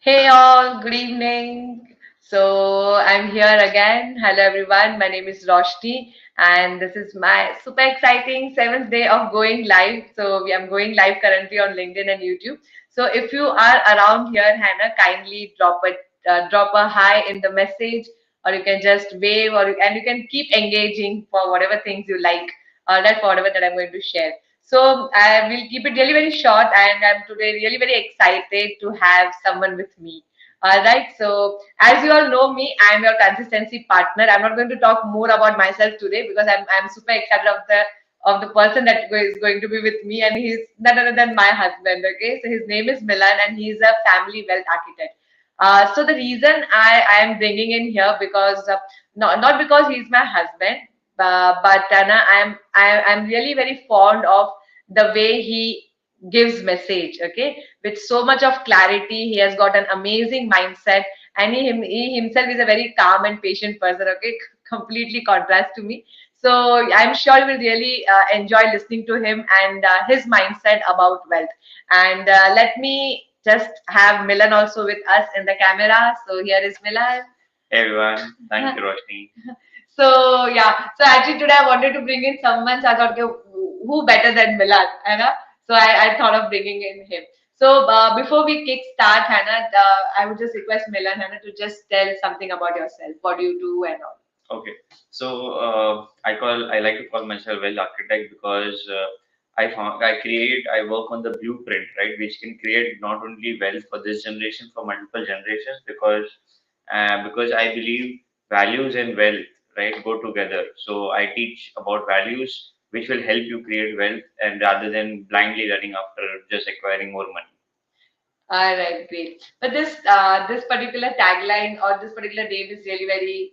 Hey all, good evening. So I'm here again. Hello everyone. My name is Roshni and this is my super exciting seventh day of going live. So we am going live currently on LinkedIn and YouTube. So if you are around here, Hannah, kindly drop a hi in the message, or you can just wave, and you can keep engaging for whatever things you like, or that for whatever that I'm going to share. So I will keep it really very short, and I'm today really very excited to have someone with me. All right. So as you all know me, I'm your consistency partner. I'm not going to talk more about myself today because I'm super excited of the person that is going to be with me, and he's none other than my husband. Okay. So his name is Milan, and he's a family wealth architect. So the reason I am bringing in here because not because he's my husband, but Anna, I'm really very fond of the way he gives message. Okay, with so much of clarity, he has got an amazing mindset, and he himself is a very calm and patient person. Okay, completely contrast to me. So I'm sure you will really enjoy listening to him and his mindset about wealth. And let me just have Milan also with us in the camera. So here is Milan. Hey everyone, thank you, Roshni. So yeah, so actually today I wanted to bring in someone. So I thought, okay, who better than Milan, Hannah? So I thought of bringing in him. So before we kick start, Hannah, I would just request Milan, Hannah, to just tell something about yourself. What do you do and all? Okay, so I like to call myself well architect because I work on the blueprint, right, which can create not only wealth for this generation, for multiple generations, because I believe values and wealth, right, go together. So I teach about values which will help you create wealth, and rather than blindly running after just acquiring more money. All right, great. But this particular tagline or this particular name is really very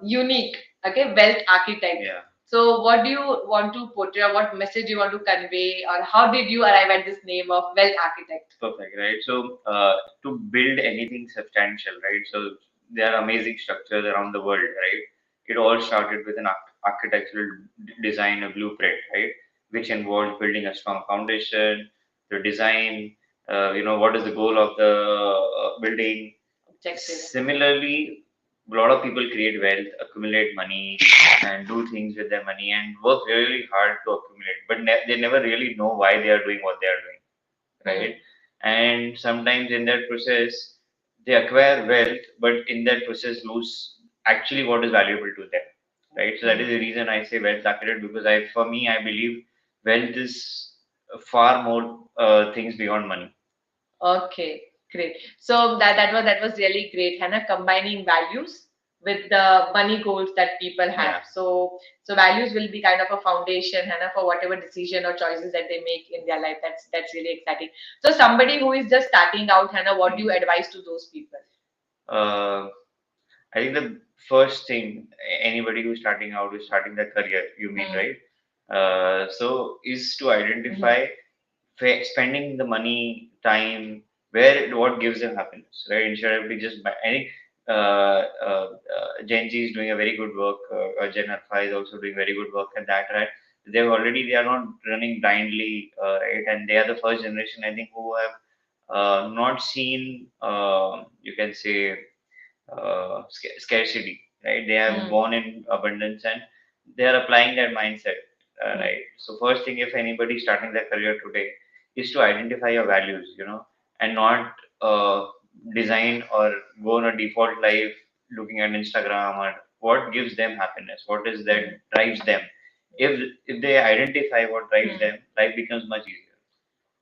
unique. Okay, wealth architect. Yeah. So, what do you want to portray, or what message you want to convey, or how did you arrive at this name of wealth architect? Perfect, right? So, to build anything substantial, right? So, there are amazing structures around the world, right? It all started with an architectural design, a blueprint, right? Which involves building a strong foundation, the design, what is the goal of the building. Objective. Similarly, a lot of people create wealth, accumulate money, and do things with their money and work really hard to accumulate, but they never really know why they are doing what they are doing, right? And sometimes in that process, they acquire wealth, but in that process, lose actually what is valuable to them, right? So that is the reason I say wealth architect, because for me, I believe wealth is far more things beyond money. Okay, great. So that was really great, Hannah, combining values with the money goals that people have. Yeah. So values will be kind of a foundation, Hannah, for whatever decision or choices that they make in their life. That's really exciting. So somebody who is just starting out, Hannah, what do you advise to those people? Uh, I think the first thing anybody who's starting out is starting their career, you mean, Hmm. right? So is to identify spending the money, time, where what gives them happiness, right? Instead of just I think Gen Z is doing a very good work. Gen Alpha is also doing very good work at that, right? They are not running blindly, right? And they are the first generation, I think, who have not seen, you can say, scarcity, right? They have Hmm. born in abundance and they are applying that mindset, Hmm. right? So first thing, if anybody starting their career today, is to identify your values, and not design or go on a default life looking at Instagram, or what gives them happiness, what is that Hmm. drives them. If they identify what drives Hmm. them, life becomes much easier.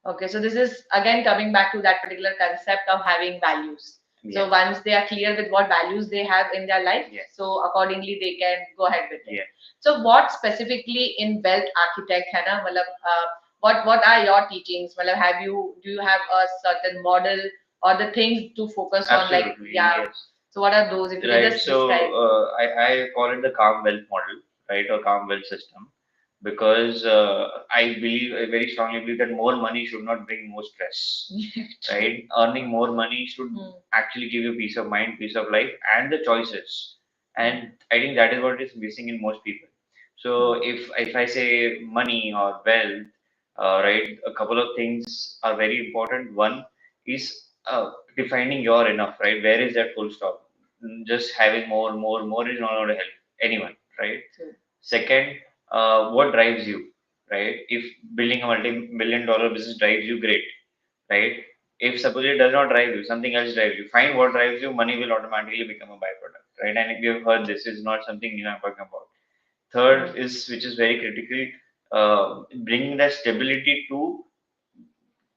Okay, so this is again coming back to that particular concept of having values. So Yeah. once they are clear with what values they have in their life, Yes. so accordingly they can go ahead with it. Yeah. So what specifically in wealth architect, Hannah, what are your teachings? Have you do you have a certain model or the things to focus on? Like, Absolutely. yeah. Yes. So what are those? If you can Right. just So describe. I call it the calm wealth model, right, or calm wealth system, because I believe, I very strongly believe that more money should not bring more stress, right? Earning more money should Hmm. actually give you peace of mind, peace of life, and the choices. And I think that is what is missing in most people. So if I say money or wealth, right, a couple of things are very important. One is defining your enough, right? Where is that full stop? Just having more is not going to help anyone, right? True. Second, what drives you, right? If building a multi-million dollar business drives you, great, right? If suppose it does not drive you, something else drives you, find what drives you, money will automatically become a byproduct, right? And if you have heard this, is not something new I'm talking about. Third is, which is very critical, bringing that stability to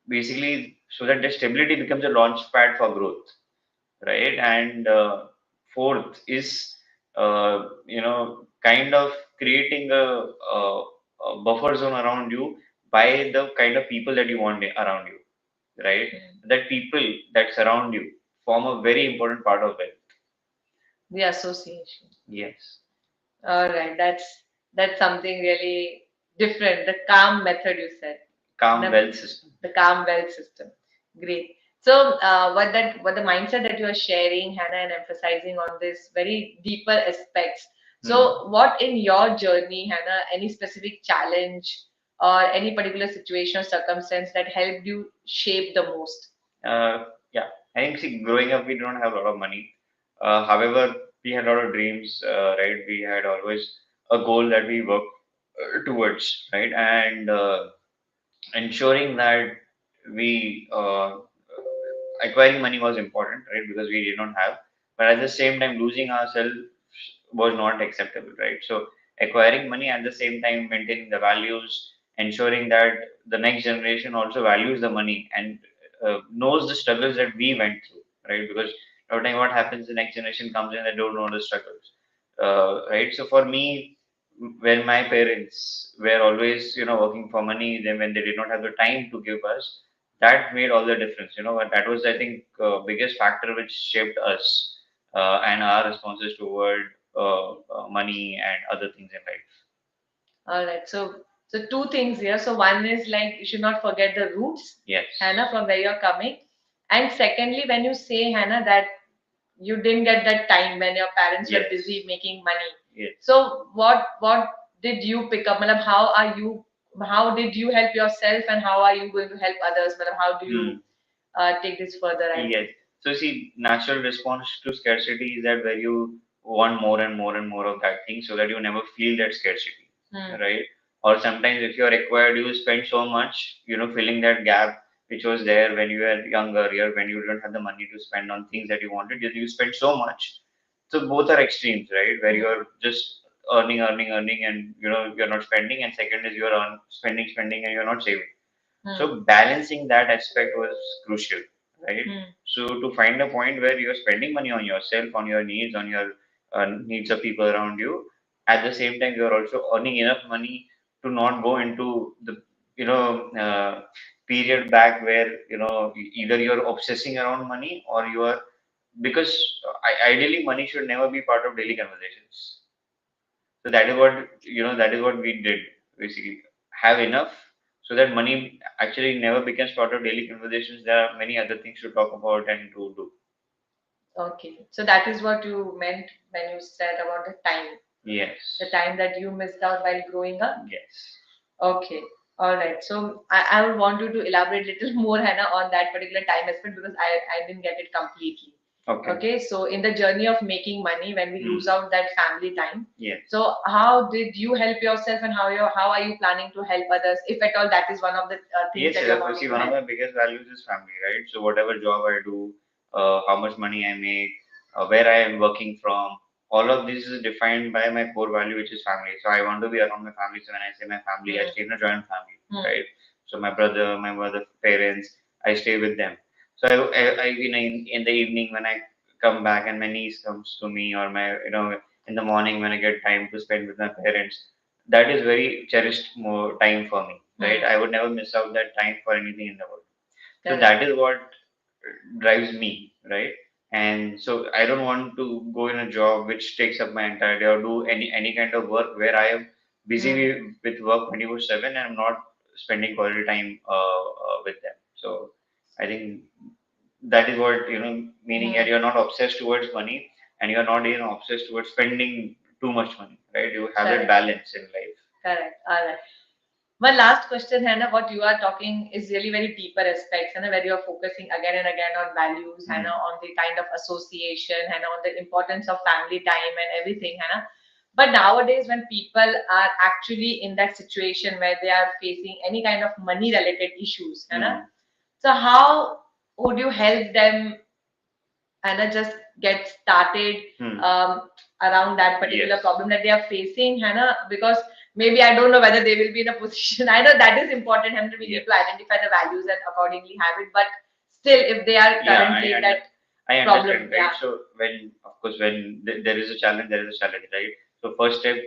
basically so that the stability becomes a launch pad for growth, right? And fourth is kind of creating a buffer zone around you by the kind of people that you want around you, right? That people that surround you form a very important part of it. The association. Yes. All right, that's something really different. The calm method you said. Calm The, wealth system. the calm wealth system. Great. So, what the mindset that you are sharing, Hannah, and emphasizing on this very deeper aspects. So, what in your journey, Hannah, any specific challenge or any particular situation or circumstance that helped you shape the most? Yeah, I think see, growing up, we don't have a lot of money. However, we had a lot of dreams, right? We had always a goal that we work towards, right? And ensuring that we acquiring money was important, right? Because we did not have, but at the same time, losing ourselves was not acceptable, right? So acquiring money at the same time, maintaining the values, ensuring that the next generation also values the money and knows the struggles that we went through, right? Because every time what happens, the next generation comes in, they don't know the struggles, right? So for me, when my parents were always, working for money, then when they did not have the time to give us, that made all the difference, and that was, I think, biggest factor which shaped us and our responses toward money and other things in life. All right. So two things here. So one is like you should not forget the roots, Yes. Hannah, from where you're coming. And secondly, when you say, Hannah, that you didn't get that time when your parents were Yes. busy making money. Yes. So what did you pick up? Matlab, how did you help yourself and how are you going to help others? Matlab, how do you take this further? Yes. So see, natural response to scarcity is that where you want more and more and more of that thing, so that you never feel that scarcity, right? Or sometimes if you're required, you spend so much, filling that gap which was there when you were younger, when you don't have the money to spend on things that you wanted, you spend so much. So both are extremes, right? Where you're just earning, and you're not spending, and second is you're spending, and you're not saving. So balancing that aspect was crucial, right? So to find a point where you're spending money on yourself, on your needs, on your needs of people around you, at the same time you're also earning enough money to not go into the period back where either you're obsessing around money or you are, because ideally money should never be part of daily conversations. So that is what we did basically. Have enough so that money actually never becomes part of daily conversations. There are many other things to talk about and to do. Okay. So that is what you meant when you said about the time. Yes. The time that you missed out while growing up? Yes. Okay. All right. So I would want you to elaborate a little more, Hannah, on that particular time aspect because I didn't get it completely. Okay. Okay. So in the journey of making money, when we lose out that family time, Yes. so how did you help yourself and how are you planning to help others, if at all that is one of the things Yes, that you're see, wanting to one of help? my biggest values is family, right? So whatever job I do, how much money I make, where I am working from, all of this is defined by my core value, which is family. So I want to be around my family. So when I say my family, I stay in a joint family, right? So my brother, my mother, parents, I stay with them. So in the evening when I come back and my niece comes to me, or my in the morning when I get time to spend with my parents, that is very cherished more time for me, right? I would never miss out that time for anything in the world. So that is what drives me, right? And so I don't want to go in a job which takes up my entire day, or do any kind of work where I am busy with work 24/7 and I'm not spending quality time with them. So I think that is what meaning that you're not obsessed towards money, and you're not even obsessed towards spending too much money, right? You have that balance in life. Correct. All right. One last question, Hannah. What you are talking is really very deeper aspects, Hannah, where you are focusing again and again on values, Hannah, Hmm. on the kind of association, Hannah, on the importance of family time and everything, Hannah. But nowadays, when people are actually in that situation where they are facing any kind of money related issues, Hannah, Hmm. so how would you help them and just get started Hmm. around that particular Yes. problem that they are facing, Hannah, because maybe I don't know whether they will be in a position. I know that is important, Hannah, we need Yes. to identify the values and accordingly have it, but still, if they are Yeah, currently in that I problem, understand, right? yeah. So when, of course, when there is a challenge, there is a challenge, right? So first step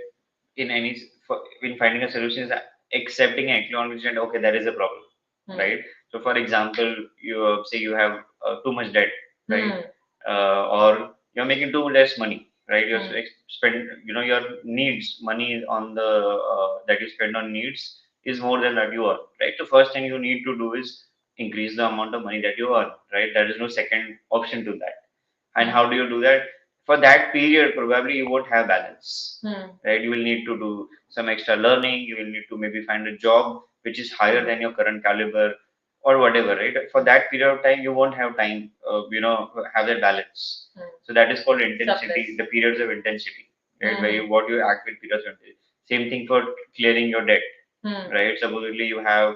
in in finding a solution is accepting and acknowledging, okay, there is a problem, Hmm. right? So for example, you say you have too much debt, right? Hmm. Or you're making too less money, right? You're Hmm. spend, your needs, money on the that you spend on needs is more than that you earn, right? So first thing you need to do is increase the amount of money that you earn, right? There is no second option to that. And Hmm. how do you do that? For that period, probably you won't have balance, Hmm. right? You will need to do some extra learning. You will need to maybe find a job which is higher Hmm. than your current caliber or whatever, right? For that period of time, you won't have time, have that balance. Hmm. So that is called intensity, Surplus. the periods of intensity, right? Where Hmm. what you act with periods of intensity. Same thing for clearing your debt, Hmm. right? Supposedly you have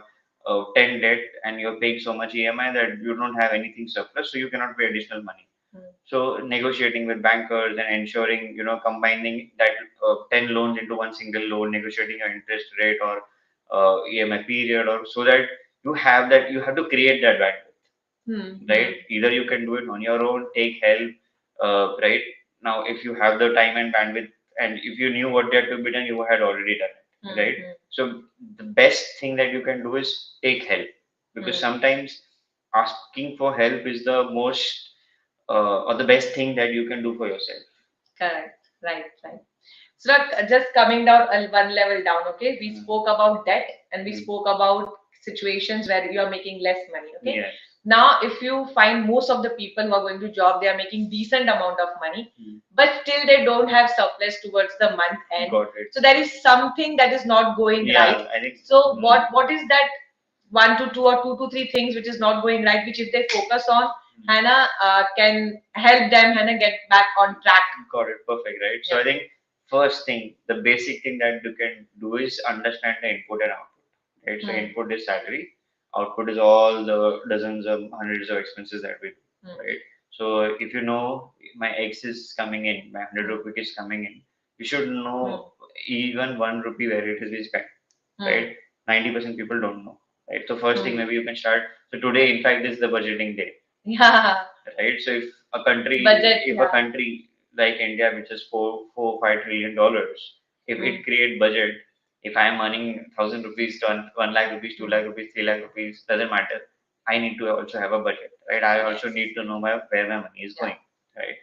10 debt and you're paying so much EMI that you don't have anything surplus, so you cannot pay additional money. Hmm. So negotiating with bankers and ensuring, combining that 10 loans into one single loan, negotiating an interest rate or EMI period, or so that you have to create that bandwidth, Hmm. right? Hmm. Either you can do it on your own, take help, right? Now, if you have the time and bandwidth, and if you knew what had to be done, you had already done it, Hmm. right? Hmm. So the best thing that you can do is take help, because Hmm. sometimes asking for help is the most or the best thing that you can do for yourself. Correct. Right. Right. So just coming down one level down, okay? We Mm. spoke about debt and we Mm. spoke about situations where you are making less money, okay? Yes. Now, if you find most of the people who are going to job, they are making decent amount of money, Mm. but still they don't have surplus towards the month end. Got it. So there is something that is not going right. Yeah, I think. So Mm. what is that one to two or two to three things which is not going right, which if they focus on, Hannah, can help them, Hannah, get back on track. Got it. Perfect, right? So Yeah. I think first thing, the basic thing that you can do is understand the input and output, right? So Hmm. input is salary, output is all the dozens of hundreds of expenses that we do, Hmm. right? So if you know my X is coming in, my 100 Hmm. rupee is coming in, you should Hmm. know even 1 rupee where it is being spent, Hmm. right? 90% people don't know, right? So first thing Hmm. maybe you can start. So today, in fact, is the budgeting day, Yeah. right? So Budget, if a yeah. country like India, which is $5 trillion, if Hmm. it create budget, if I'm earning 1,000 rupees to 1 lakh rupees, 2 lakh rupees, 3 lakh rupees, doesn't matter. I need to also have a budget, right? I Yes. also need to know where my money is Yeah. going, right?